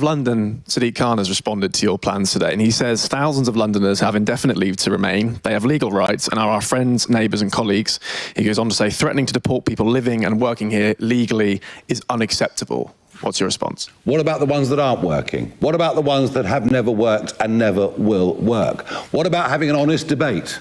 of London, Sadiq Khan, has responded to your plans today, and he says thousands of Londoners have indefinite leave to remain. They have legal rights and are our friends, neighbours and colleagues. He goes on to say threatening to deport people living and working here legally is unacceptable. What's your response? What about the ones that aren't working? What about the ones that have never worked and never will work? What about having an honest debate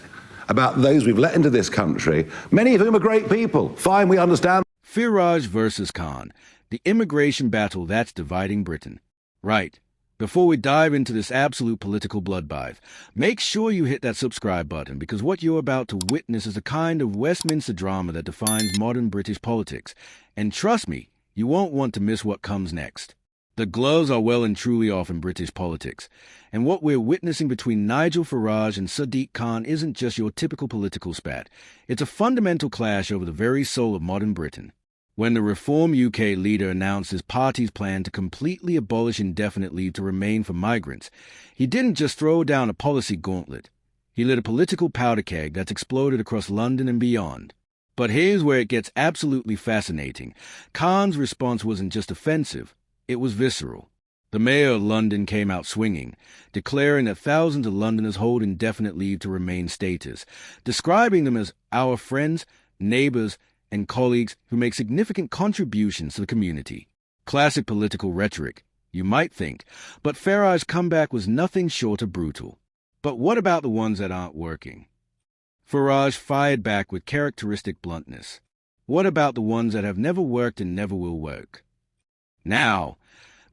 about those we've let into this country, many of whom are great people? Fine, we understand. Farage versus Khan, the immigration battle that's dividing Britain. Right. Before we dive into this absolute political bloodbath, make sure you hit that subscribe button, because what you're about to witness is a kind of Westminster drama that defines modern British politics. And trust me, you won't want to miss what comes next. The gloves are well and truly off in British politics, and what we're witnessing between Nigel Farage and Sadiq Khan isn't just your typical political spat. It's a fundamental clash over the very soul of modern Britain. When the Reform UK leader announced his party's plan to completely abolish indefinite leave to remain for migrants, he didn't just throw down a policy gauntlet. He lit a political powder keg that's exploded across London and beyond. But here's where it gets absolutely fascinating. Khan's response wasn't just offensive, it was visceral. The mayor of London came out swinging, declaring that thousands of Londoners hold indefinite leave to remain status, describing them as our friends, neighbours, and colleagues who make significant contributions to the community. Classic political rhetoric, you might think, but Farage's comeback was nothing short of brutal. But what about the ones that aren't working? Farage fired back with characteristic bluntness. What about the ones that have never worked and never will work? Now,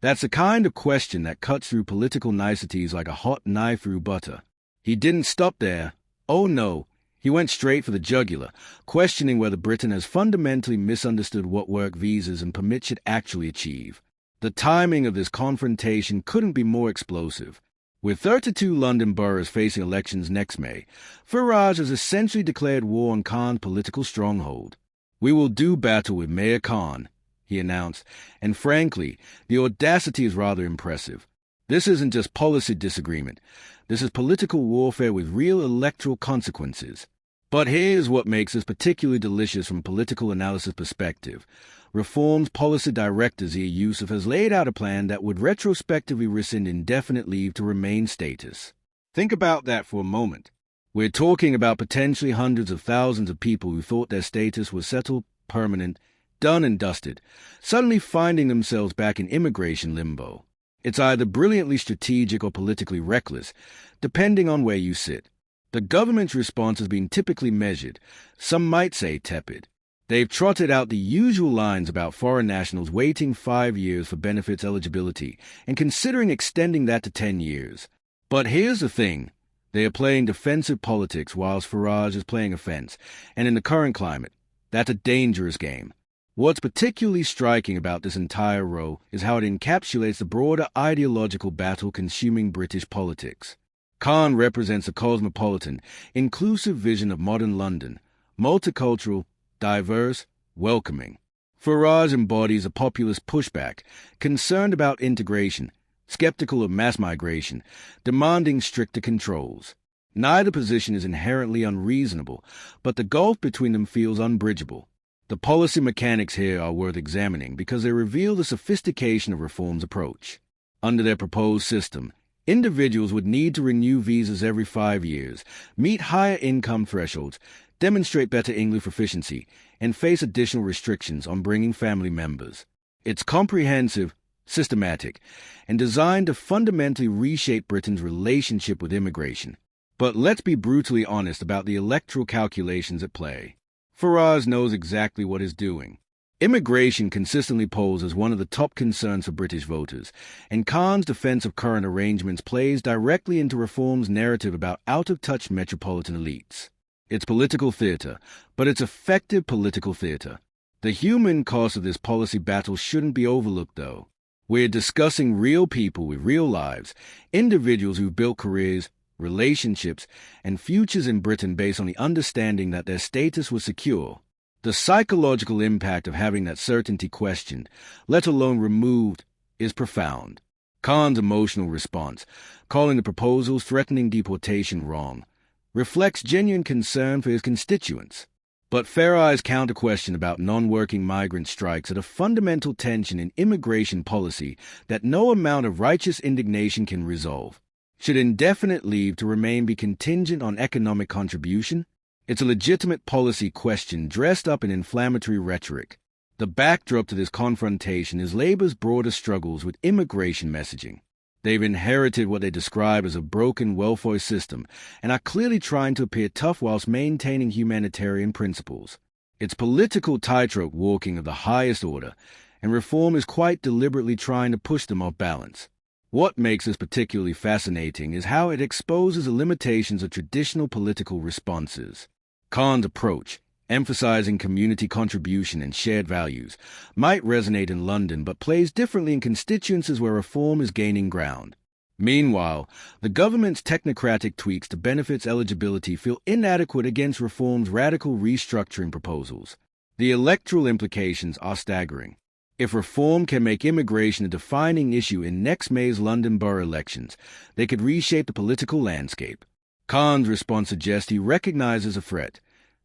that's the kind of question that cuts through political niceties like a hot knife through butter. He didn't stop there. Oh no, he went straight for the jugular, questioning whether Britain has fundamentally misunderstood what work visas and permits should actually achieve. The timing of this confrontation couldn't be more explosive. With 32 London boroughs facing elections next May, Farage has essentially declared war on Khan's political stronghold. We will do battle with Mayor Khan, he announced, and frankly, the audacity is rather impressive. This isn't just policy disagreement. This is political warfare with real electoral consequences. But here's what makes this particularly delicious from a political analysis perspective. Reform's policy director Zia Yusuf has laid out a plan that would retrospectively rescind indefinite leave to remain status. Think about that for a moment. We're talking about potentially hundreds of thousands of people who thought their status was settled, permanent, done and dusted, suddenly finding themselves back in immigration limbo. It's either brilliantly strategic or politically reckless, depending on where you sit. The government's response has been typically measured, some might say tepid. They've trotted out the usual lines about foreign nationals waiting 5 years for benefits eligibility and considering extending that to 10 years. But here's the thing. They are playing defensive politics whilst Farage is playing offense, and in the current climate, that's a dangerous game. What's particularly striking about this entire row is how it encapsulates the broader ideological battle consuming British politics. Khan represents a cosmopolitan, inclusive vision of modern London, multicultural, diverse, welcoming. Farage embodies a populist pushback, concerned about integration, skeptical of mass migration, demanding stricter controls. Neither position is inherently unreasonable, but the gulf between them feels unbridgeable. The policy mechanics here are worth examining because they reveal the sophistication of Reform's approach. Under their proposed system, individuals would need to renew visas every 5 years, meet higher income thresholds, demonstrate better English proficiency, and face additional restrictions on bringing family members. It's comprehensive, systematic, and designed to fundamentally reshape Britain's relationship with immigration. But let's be brutally honest about the electoral calculations at play. Farage knows exactly what he's doing. Immigration consistently polls as one of the top concerns for British voters, and Khan's defense of current arrangements plays directly into Reform's narrative about out-of-touch metropolitan elites. It's political theatre, but it's effective political theatre. The human cost of this policy battle shouldn't be overlooked, though. We're discussing real people with real lives, individuals who've built careers, relationships, and futures in Britain based on the understanding that their status was secure. The psychological impact of having that certainty questioned, let alone removed, is profound. Khan's emotional response, calling the proposals threatening deportation wrong, reflects genuine concern for his constituents. But Farage's counter-question about non-working migrant strikes at a fundamental tension in immigration policy that no amount of righteous indignation can resolve. Should indefinite leave to remain be contingent on economic contribution? It's a legitimate policy question dressed up in inflammatory rhetoric. The backdrop to this confrontation is Labour's broader struggles with immigration messaging. They've inherited what they describe as a broken welfare system and are clearly trying to appear tough whilst maintaining humanitarian principles. It's political tightrope walking of the highest order, and reform is quite deliberately trying to push them off balance. What makes this particularly fascinating is how it exposes the limitations of traditional political responses. Khan's approach, emphasizing community contribution and shared values, might resonate in London but plays differently in constituencies where reform is gaining ground. Meanwhile, the government's technocratic tweaks to benefits eligibility feel inadequate against reform's radical restructuring proposals. The electoral implications are staggering. If reform can make immigration a defining issue in next May's London borough elections, they could reshape the political landscape. Khan's response suggests he recognizes a threat.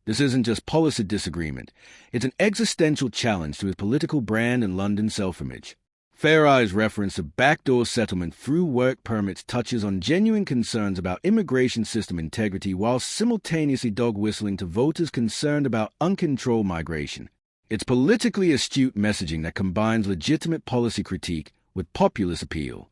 This isn't just policy disagreement. It's an existential challenge to his political brand and London's self-image. Farage's reference to backdoor settlement through work permits touches on genuine concerns about immigration system integrity while simultaneously dog-whistling to voters concerned about uncontrolled migration. It's politically astute messaging that combines legitimate policy critique with populist appeal.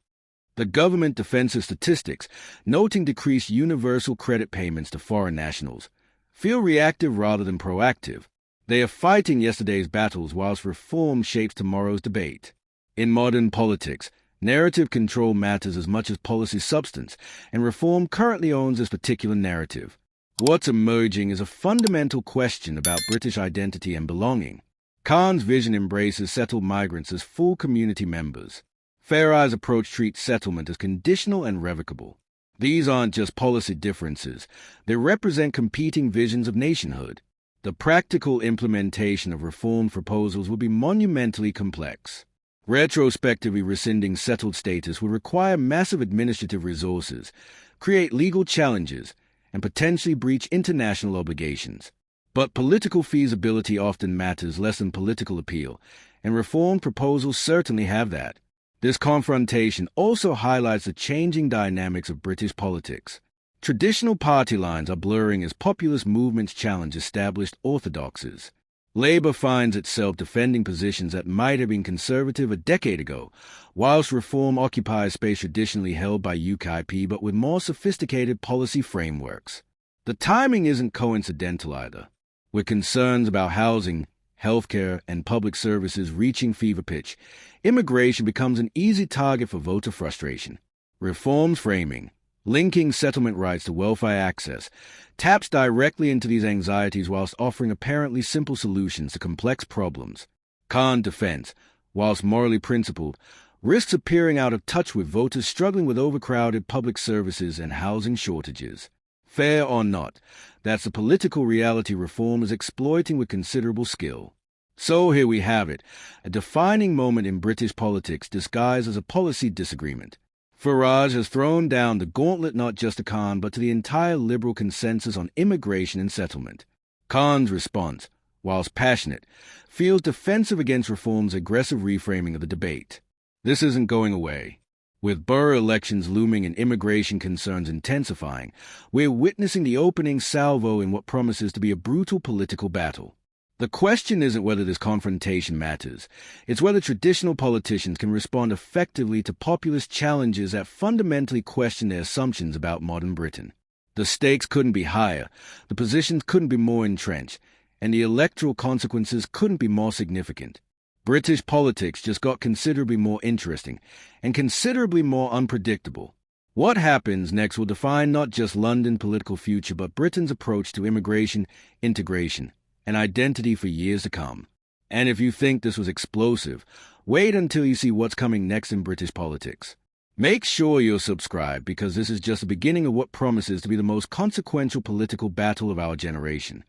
The government defensive statistics, noting decreased universal credit payments to foreign nationals, feel reactive rather than proactive. They are fighting yesterday's battles whilst reform shapes tomorrow's debate. In modern politics, narrative control matters as much as policy substance, and reform currently owns this particular narrative. What's emerging is a fundamental question about British identity and belonging. Khan's vision embraces settled migrants as full community members. Farage's approach treats settlement as conditional and revocable. These aren't just policy differences. They represent competing visions of nationhood. The practical implementation of reform proposals will be monumentally complex. Retrospectively rescinding settled status will require massive administrative resources, create legal challenges, and potentially breach international obligations. But political feasibility often matters less than political appeal, and reform proposals certainly have that. This confrontation also highlights the changing dynamics of British politics. Traditional party lines are blurring as populist movements challenge established orthodoxies. Labour finds itself defending positions that might have been conservative a decade ago, whilst reform occupies space traditionally held by UKIP but with more sophisticated policy frameworks. The timing isn't coincidental either. With concerns about housing, healthcare, and public services reaching fever pitch, immigration becomes an easy target for voter frustration. Reform's framing, linking settlement rights to welfare access, taps directly into these anxieties whilst offering apparently simple solutions to complex problems. Khan's defense, whilst morally principled, risks appearing out of touch with voters struggling with overcrowded public services and housing shortages. Fair or not, that's the political reality reform is exploiting with considerable skill. So here we have it, a defining moment in British politics disguised as a policy disagreement. Farage has thrown down the gauntlet not just to Khan but to the entire liberal consensus on immigration and settlement. Khan's response, whilst passionate, feels defensive against reform's aggressive reframing of the debate. This isn't going away. With borough elections looming and immigration concerns intensifying, we're witnessing the opening salvo in what promises to be a brutal political battle. The question isn't whether this confrontation matters. It's whether traditional politicians can respond effectively to populist challenges that fundamentally question their assumptions about modern Britain. The stakes couldn't be higher, the positions couldn't be more entrenched, and the electoral consequences couldn't be more significant. British politics just got considerably more interesting and considerably more unpredictable. What happens next will define not just London's political future but Britain's approach to immigration, integration, and identity for years to come. And if you think this was explosive, wait until you see what's coming next in British politics. Make sure you're subscribed because this is just the beginning of what promises to be the most consequential political battle of our generation.